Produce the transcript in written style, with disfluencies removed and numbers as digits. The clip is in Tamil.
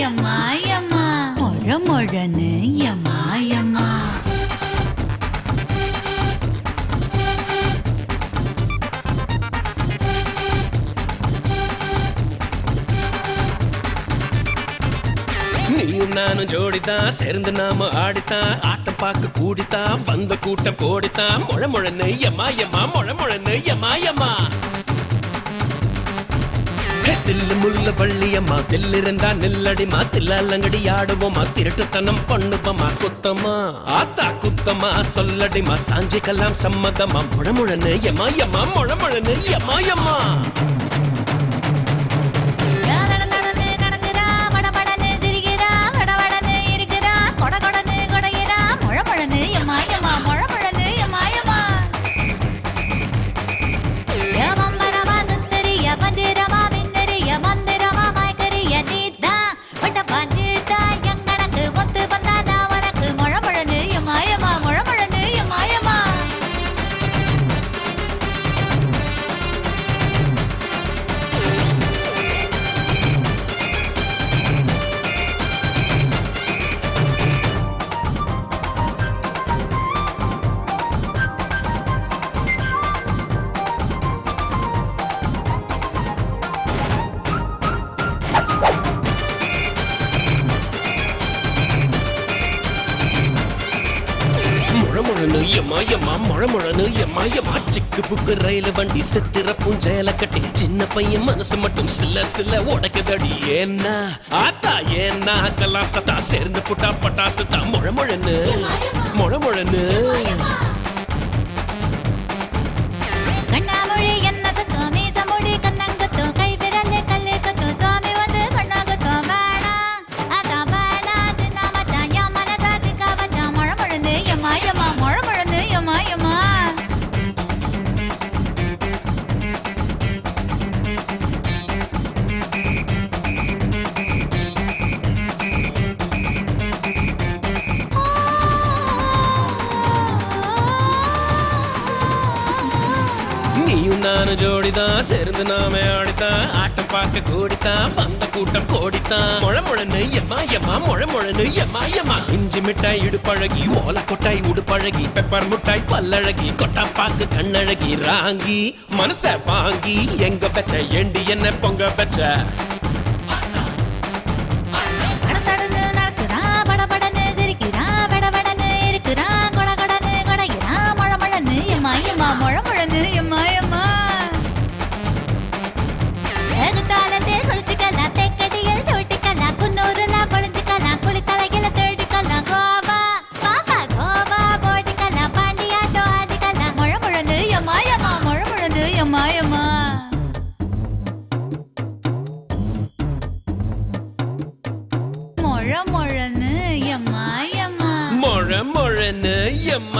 எம்மா எம்மா மொழ மொழன்னு எம்மா எம்மா நீயும் நானும் ஜோடித்தான் சேர்ந்து நாம ஆடித்தான் ஆட்டம் பார்க்க கூடித்தான் வந்த கூட்டம் கோடித்தான் மொழ மொழன்னு எம்மா எம்மா மொழ மொழன்னு எம்மா எம்மா தில்லு முள்ள வள்ளியம்மா தில்லு இருந்தா நில்லடிமா தில்லாலங்கடி ஆடுவோமா திருட்டுத்தனம் பண்ணுவோமா குத்தமா ஆத்தா குத்தமா சொல்லடிமா சாஞ்சிக்கலாம் சம்மதமா மொழ மொழன்னு எம்மா எம்மா மொழ மொழன்னு எம்மா எம்மா சிக்கு புக்கு ரயில வண்டி செத்துற பூஞ்சையில கட்டி சின்ன பையன் மனசு மட்டும் சில சில உடைக்குதடி ஏன்னா ஆத்தா ஏன்னா கலாசத்தா சேர்ந்து புட்டா பட்டாசுத்தா மொழ மொழன்னு மொழ மொழன்னு நானும் ஜோடிதான் சேர்ந்து நாம ஆடித்தான் ஆட்டம் பார்க்க கூடித்தான் வந்த கூட்டம் கோடித்தான் மொழ மொழன்னு எம்மா எம்மா மொழ மொழன்னு எம்மா எம்மா இஞ்சி மிட்டாய் இடுப்பழகி ஓல கொட்டாய் உடுப்பழகி பெப்பர் முட்டாய் பல்லழகி கொட்டா பாக்கு கண்ணழகி ராங்கி மனச வாங்கி எங்க பெச்ச ஏண்டி என்ன பொங்க பெச்ச மொழ மொழன்னு எம்மா எம்மா மொழ மொழன்னு எம்மா